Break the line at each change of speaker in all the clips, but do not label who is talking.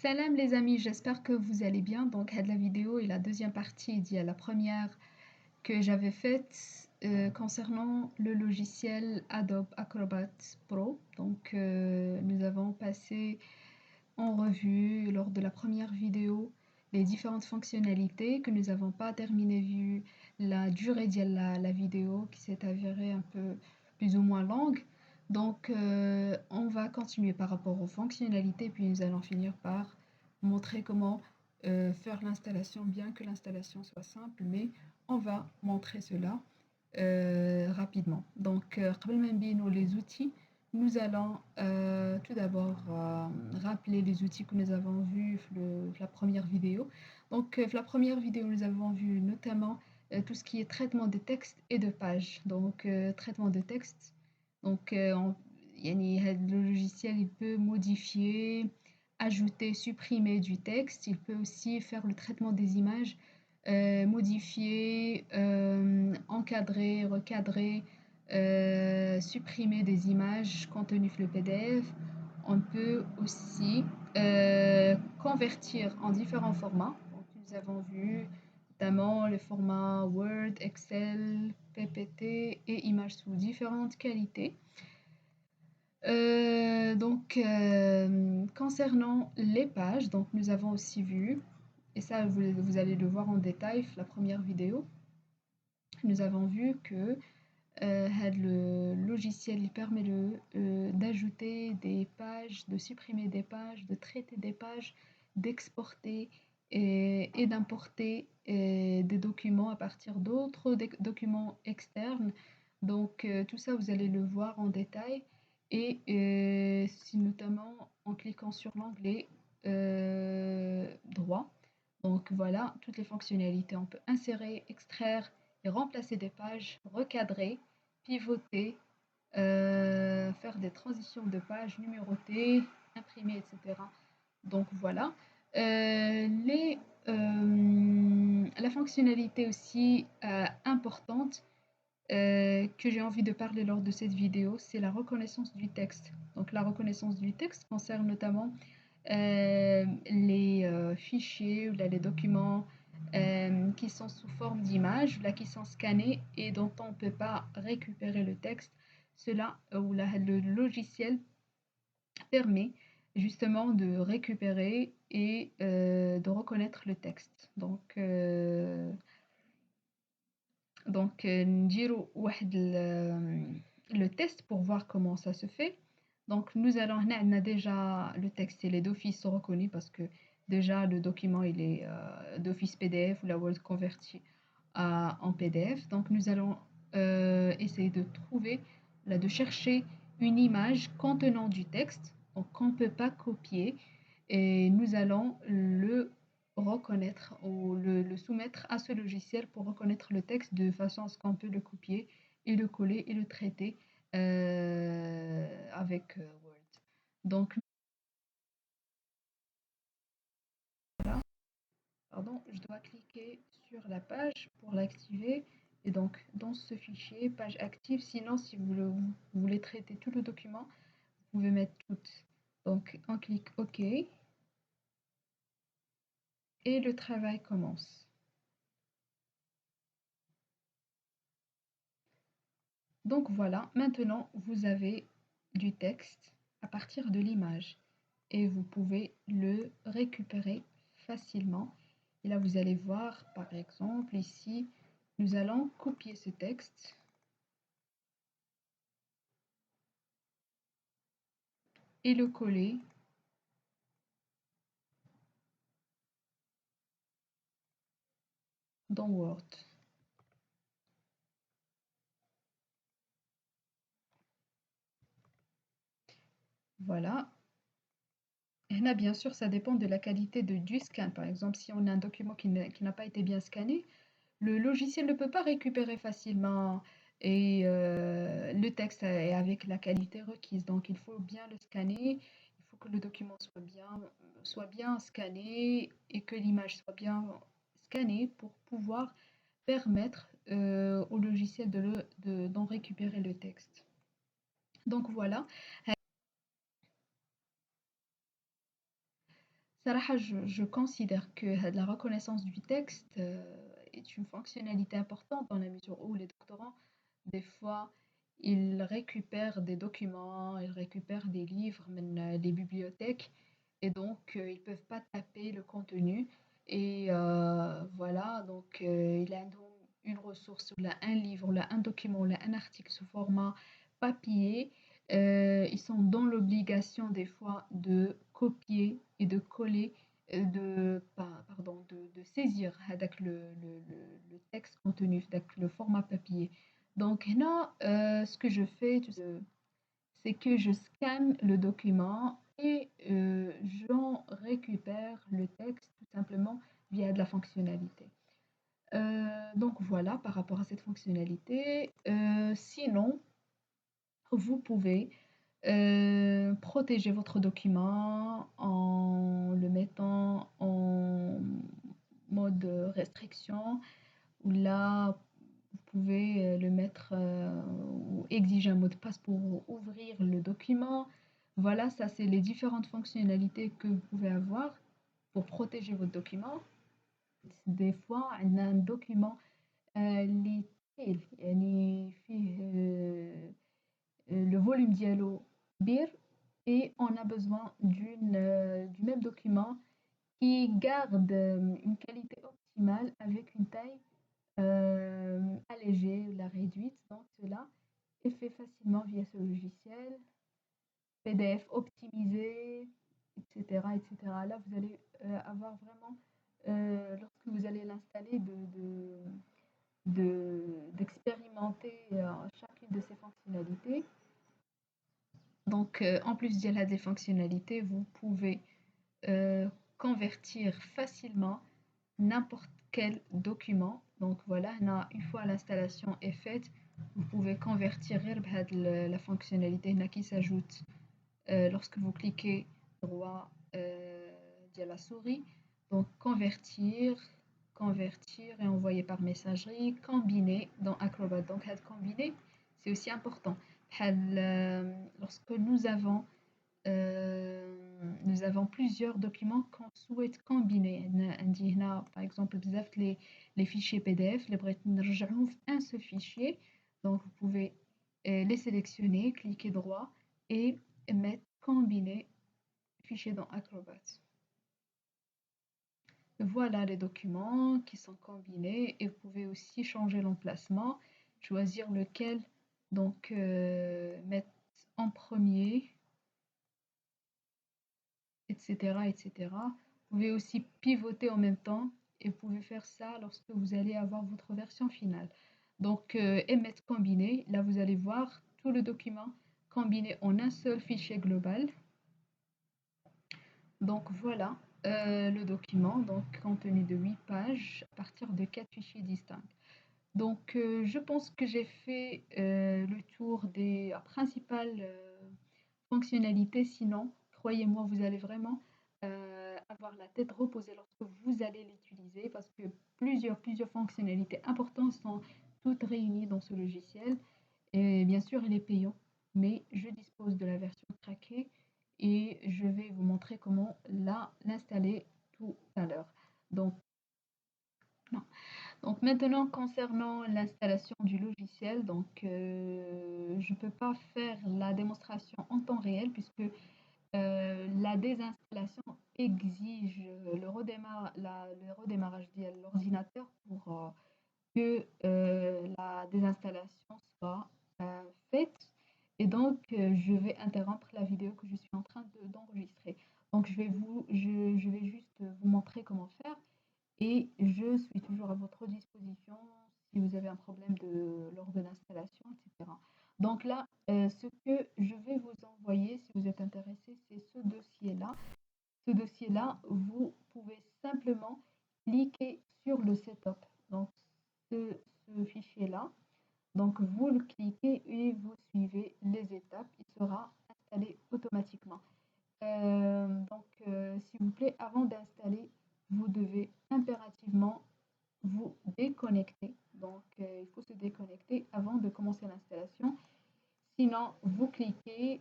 Salam les amis, j'espère que vous allez bien. Donc, la vidéo et la deuxième partie dit à la première que j'avais faite concernant le logiciel Adobe Acrobat Pro. Donc, nous avons passé en revue lors de la première vidéo les différentes fonctionnalités que nous n'avons pas terminé vu la durée de la vidéo qui s'est avérée un peu plus ou moins longue. Donc, on va continuer par rapport aux fonctionnalités, puis nous allons finir par montrer comment faire l'installation, bien que l'installation soit simple, mais on va montrer cela rapidement. Donc, قبل ما نبينوا les outils, nous allons tout d'abord rappeler les outils que nous avons vus la première vidéo. Donc, la première vidéo, nous avons vu notamment tout ce qui est traitement de texte et de page. Donc, traitement de texte. Donc, le logiciel, il peut modifier, ajouter, supprimer du texte. Il peut aussi faire le traitement des images, modifier, encadrer, recadrer, supprimer des images contenues le PDF. On peut aussi convertir en différents formats. Donc, nous avons vu notamment le format Word, Excel, PPT et images sous différentes qualités. Concernant les pages, donc nous avons aussi vu, et ça vous allez le voir en détail, la première vidéo, nous avons vu que le logiciel il permet d'ajouter des pages, de supprimer des pages, de traiter des pages, d'exporter et d'importer des documents à partir d'autres documents externes. Donc tout ça, vous allez le voir en détail et notamment en cliquant sur l'onglet droit. Donc voilà, toutes les fonctionnalités. On peut insérer, extraire et remplacer des pages, recadrer, pivoter, faire des transitions de pages, numéroter, imprimer, etc. Donc voilà. La fonctionnalité aussi importante que j'ai envie de parler lors de cette vidéo, c'est la reconnaissance du texte. Donc la reconnaissance du texte concerne notamment les fichiers ou là, les documents qui sont sous forme d'images, là qui sont scannés et dont on ne peut pas récupérer le texte. Cela, ou là, le logiciel permet justement de récupérer et de reconnaître le texte. نديرو واحد le test pour voir comment ça se fait. Donc nous allons هنا عندنا déjà le texte il est d'office reconnu parce que déjà le document il est d'office PDF ou la Word converti en PDF. Donc nous allons essayer de trouver, là, de chercher une image contenant du texte donc qu'on ne peut pas copier et nous allons le reconnaître ou le soumettre à ce logiciel pour reconnaître le texte de façon à ce qu'on peut le copier et le coller et le traiter avec Word. Donc là, pardon, je dois cliquer sur la page pour l'activer et donc dans ce fichier, page active, sinon si vous voulez traiter tout le document, vous pouvez mettre toutes. Donc on clique OK et le travail commence. Donc voilà, maintenant vous avez du texte à partir de l'image et vous pouvez le récupérer facilement. Et là vous allez voir par exemple ici, nous allons copier ce texte et le coller dans Word. Voilà. Et là, bien sûr, ça dépend de la qualité du scan. Par exemple, si on a un document qui n'a pas été bien scanné, le logiciel ne peut pas récupérer facilement et le texte est avec la qualité requise. Donc, il faut bien le scanner, il faut que le document soit bien scanné et que l'image soit bien scannée pour pouvoir permettre au logiciel d'en récupérer le texte. Donc voilà. صراحة, je considère que la reconnaissance du texte est une fonctionnalité importante dans la mesure où les doctorants, des fois, ils récupèrent des documents, ils récupèrent des livres, même des bibliothèques, et donc ils peuvent pas taper le contenu. Et voilà, donc il a une ressource, ou là un livre, ou là un document, ou là un article sous format papier. Ils sont dans l'obligation des fois de copier et de coller, de saisir هذاك le texte contenu avec le format papier. Donc là, ce que je fais, c'est que je scanne le document et j'en récupère le texte tout simplement via de la fonctionnalité. Donc voilà par rapport à cette fonctionnalité. Sinon, vous pouvez protéger votre document en le mettant en mode restriction, ou là, vous pouvez le mettre ou exiger un mot de passe pour ouvrir le document. Voilà, ça c'est les différentes fonctionnalités que vous pouvez avoir pour protéger votre document. Des fois, on a un document اللي ثقيل يعني فيه le volume ديالو كبير, et on a besoin du même document qui garde une qualité optimale avec une taille allégée ou la réduite. Donc cela est fait facilement via ce logiciel, PDF optimisé, etc., etc. Là, vous allez avoir vraiment, lorsque vous allez l'installer, d'expérimenter chacune de ces fonctionnalités. Donc, en plus d'y aller des fonctionnalités, vous pouvez convertir facilement n'importe quel document. Donc voilà, une fois l'installation est faite, vous pouvez convertir la fonctionnalité qui s'ajoute lorsque vous cliquez droit de la souris. Donc convertir et envoyer par messagerie, combiner dans Acrobat. Donc combiner, c'est aussi important. Lorsque nous avons plusieurs documents qu'on souhaite combiner. Par exemple, les fichiers PDF, les un seul fichier. Donc, vous pouvez les sélectionner, cliquer droit et mettre combiner fichier dans Acrobat. Voilà les documents qui sont combinés, et vous pouvez aussi changer l'emplacement, choisir lequel donc mettre en premier, etc., etc. Vous pouvez aussi pivoter en même temps, et vous pouvez faire ça lorsque vous allez avoir votre version finale. Donc, et mettre combiné, là vous allez voir tout le document combiné en un seul fichier global. Donc voilà le document, donc contenu de 8 pages à partir de 4 fichiers distincts. Donc je pense que j'ai fait le tour des principales fonctionnalités. Sinon, croyez-moi, vous allez vraiment avoir la tête reposée lorsque vous allez l'utiliser, parce que plusieurs fonctionnalités importantes sont toutes réunies dans ce logiciel. Et bien sûr, il est payant, mais je dispose de la version craquée et je vais vous montrer comment l'installer tout à l'heure. Donc, non. Donc maintenant, concernant l'installation du logiciel, donc je ne peux pas faire la démonstration en temps réel, puisque la désinstallation exige le redémarrage de l'ordinateur pour que la désinstallation soit faite. Et donc, je vais interrompre la vidéo que je suis en train d'enregistrer. Donc, je vais juste vous montrer comment faire, et je suis toujours à votre disposition si vous avez un problème lors de l'installation, etc. Donc là, ce que je vais vous envoyer, si vous êtes intéressé, c'est ce dossier-là. Ce dossier-là, vous pouvez simplement cliquer sur le setup. Donc, ce fichier-là, donc vous le cliquez et vous suivez les étapes. Il sera installé automatiquement. S'il vous plaît, avant d'installer, vous devez impérativement vous déconnecter. Donc, il faut se déconnecter avant de commencer l'installation. Sinon, vous cliquez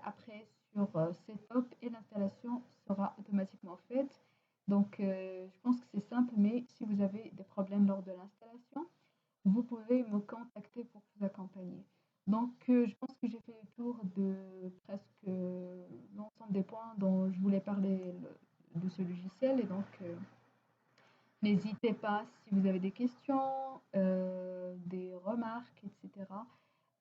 après sur Setup et l'installation sera Donc, je pense que j'ai fait le tour de presque l'ensemble des points dont je voulais parler de ce logiciel. Et donc, n'hésitez pas, si vous avez des questions, des remarques, etc.,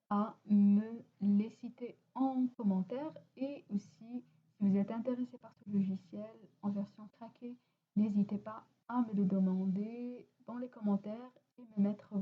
à me les citer en commentaire. Et aussi, si vous êtes intéressé par ce logiciel en version craquée, n'hésitez pas à me le demander dans les commentaires et me mettre